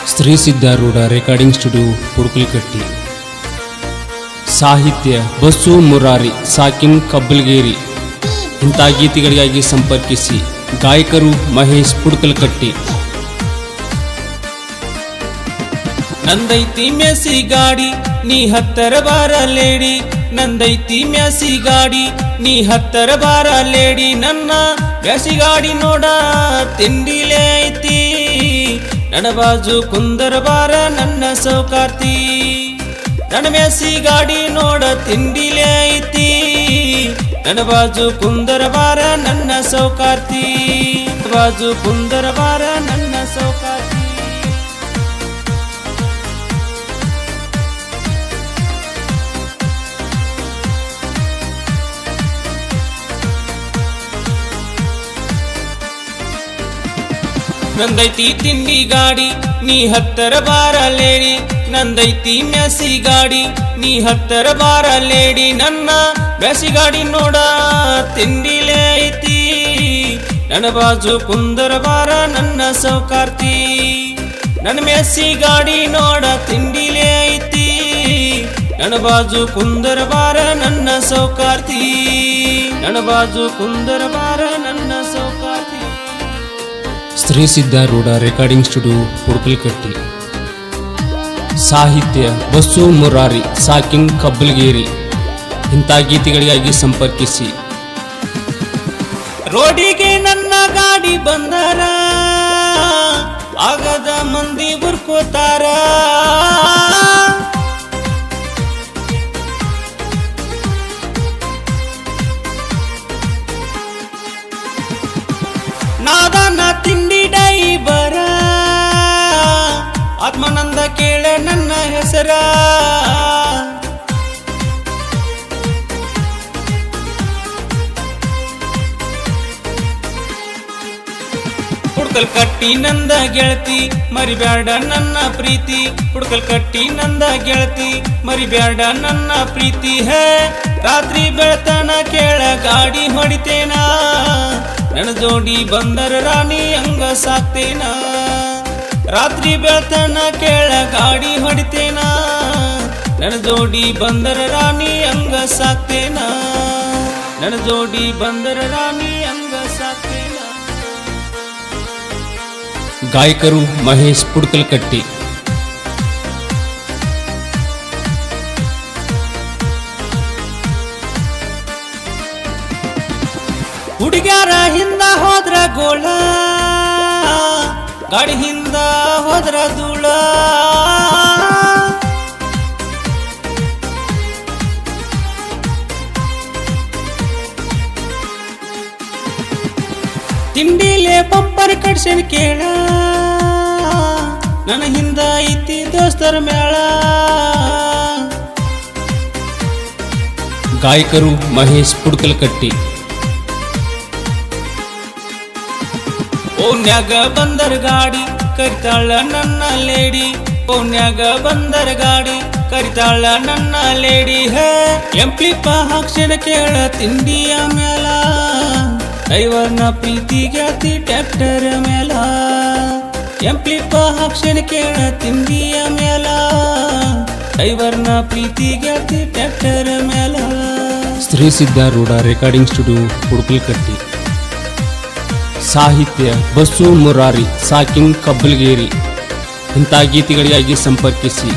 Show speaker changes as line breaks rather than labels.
Shri Siddharudha recording studio Hudukalkatti. ಸಾಹಿತ್ಯ ಬಸ್ಸು ಮುರಾರಿ ಸಾಕಿನ್ ಕಬ್ಬಲ್ಗೇರಿ. ಇಂಥ ಗೀತೆಗಳಿಗಾಗಿ ಸಂಪರ್ಕಿಸಿ. ಗಾಯಕರು ಮಹೇಶ್ ಪುಡ್ಕಲ್ಕಟ್ಟಿ.
ನಂದೈತಿ ಮೆಸಿ ಗಾಡಿ ನೀ ಹತ್ತರ ಬಾರ ಲೇಡಿ, ನಂದೈತಿ ಮೆಸಿ ಗಾಡಿ ನೀ ಹತ್ತರ ಬಾರ ಲೇಡಿ. ನನ್ನ ಬ್ಯಾಸಿ ಗಾಡಿ ನೋಡ ತಿಂಡಿಲೇ ಐತಿ, ನನ್ನ ಬಾಜು ಕುಂದರ ಬಾರ ನನ್ನ ಸೌಕಾರ್ತಿ. ನನ್ನ ಮೆಸಿ ಗಾಡಿ ನೋಡ ತಿಂಡಿಲೇ ಐತಿ, ನನ್ನ ಬಾಜು ಕುಂದರ ಬಾರ ನನ್ನ ಸೌಕಾರ್ತಿ. ಬಾಜು ಕುಂದರ ಬಾರ ನನ್ನ ಸೌಕಾರ್ತಿ. ನಂದೈತಿ ತಿಂಡಿ ಗಾಡಿ ನೀ ಹತ್ತರ ಬಾರ ಲೇಡಿ, ನಂದೈತಿ ಮೆಸಿ ಗಾಡಿ ನೀ ಹತ್ತರ ಬಾರ ಲೇಡಿ. ನನ್ನ ಬ್ಯಾಸಿ ಗಾಡಿ ನೋಡ ತಿಂಡಿಲೇ ಐತಿ, ನನ್ನ ಬಾಜು ಕುಂದರ ಬಾರ ನನ್ನ ಸೌಕಾರ್ತಿ. ನನ್ನ ಮೆಸಿ ಗಾಡಿ ನೋಡ ತಿಂಡಿಲೇ ಐತಿ, ನನ್ನ ಬಾಜು ಕುಂದರ ಬಾರ ನನ್ನ ಸೌಕಾರ್ತಿ. ನನ್ನ ಬಾಜು ಕುಂದರ ಬಾರ ನನ್ನ ಸೌಕಾರ್ತಿ.
Shri Siddharudha recording studio Hudukalkatti. ಸಾಹಿತ್ಯ ಬಸ್ಸು ಮುರಾರಿ ಸಾಕಿನ್ ಕಬ್ಬಲ್ಗೇರಿ. ಇಂಥ ಗೀತೆಗಳಿಗಾಗಿ ಸಂಪರ್ಕಿಸಿ.
ರೋಡಿಗೆ ನನ್ನ ಗಾಡಿ ಬಂದರ ಆಗದ ಮಂದಿ ಬುರ್ಕೋತಾರ. ನಾದನ ತಿಂಡಿ ಡೈಬರ ಆತ್ಮನಂದ ಕೇಳ ನನ್ನ ಹೆಸರ. ಹುಡ್ಕಲ್ಕಟ್ಟಿ ನಂದ ಗೆಳತಿ ಮರಿಬ್ಯಾಡ ನನ್ನ ಪ್ರೀತಿ, ಹುಡ್ಕಲ್ಕಟ್ಟಿ ನಂದ ಗೆಳತಿ ಮರಿಬ್ಯಾಡ ನನ್ನ ಪ್ರೀತಿ. ಹೇ ರಾತ್ರಿ ಬೆಳತನ ಕೇಳ ಗಾಡಿ ಹೊಡಿತೇನ, ನನ್ನ ಜೋಡಿ ಬಂದರ ರಾಣಿ ಹಂಗ ಸಾಕ್ತೇನ. ರಾತ್ರಿ ಬೆಳತನ ಕೇಳ ಗಾಡಿ ಹೊಡಿತೇನ, ನನ್ನ ಜೋಡಿ ಬಂದರ ರಾಣಿ ಹಂಗ ಸಾಕ್ತೇನ. ನನ್ನ ಜೋಡಿ ಬಂದರ ರಾಣಿ ಹಂಗ ಸಾಕ್ತೇನ.
ಗಾಯಕರು ಮಹೇಶ್ ಪುಡ್ಕಲ್ಕಟ್ಟಿ.
ಹುಡುಗ್ಯಾರ ಹಿಂದ ಹೋದ್ರ ಗೋಳ, ಗಾಡಿ ಹಿಂದ ಹೋದ್ರ ಧೂಳ. ತಿಂಡಿಲೆ ಪಂಪರ್ ಕಡ್ಸನ್ ಕೇಳ, ನನ್ನ ಹಿಂದ ಐತಿ ದೋಸ್ತರ ಮೇಳ.
ಗಾಯಕರು ಮಹೇಶ್ ಪುಡ್ಕಲ್ಕಟ್ಟಿ.
ಓನ್ಯಾಗ ಬಂದರ ಗಾಡಿ ಕರಿತಾಳ ನನ್ನ ಲೇಡಿ, ಓನ್ಯಾಗ ಬಂದರ ಗಾಡಿ ಕರಿತಾಳ ನನ್ನ ಲೇಡಿ. ಹೇ ಎಂಪ್ಲಿಪ್ಪ ಹಾಕ್ಸಣ ಕೇಳ ತಿಂಡಿಯ ಮೇಲ, ಡ್ರೈವರ್ನ ಪ್ರೀತಿ ಗೆಳತಿ ಟ್ರ್ಯಾಕ್ಟರ್ ಮೇಲ. ಎಂಪ್ಲಿಪ್ಪ ಹಾಕ್ಸಣ ಕೇಳ ತಿಂಡಿಯ ಮೇಲ, ಡ್ರೈವರ್ನ ಪ್ರೀತಿ ಗೆಳತಿ ಟ್ರ್ಯಾಕ್ಟರ್ ಮೇಲ.
Shri Siddharudha recording studio Hudukalkatti. ಸಾಹಿತ್ಯ ಬಸ್ಸು ಮುರಾರಿ ಸಾಕಿನ್ ಕಬ್ಬಲ್ಗೇರಿ. ಇಂಥ ಗೀತೆಗಳಿಗಾಗಿ ಸಂಪರ್ಕಿಸಿ.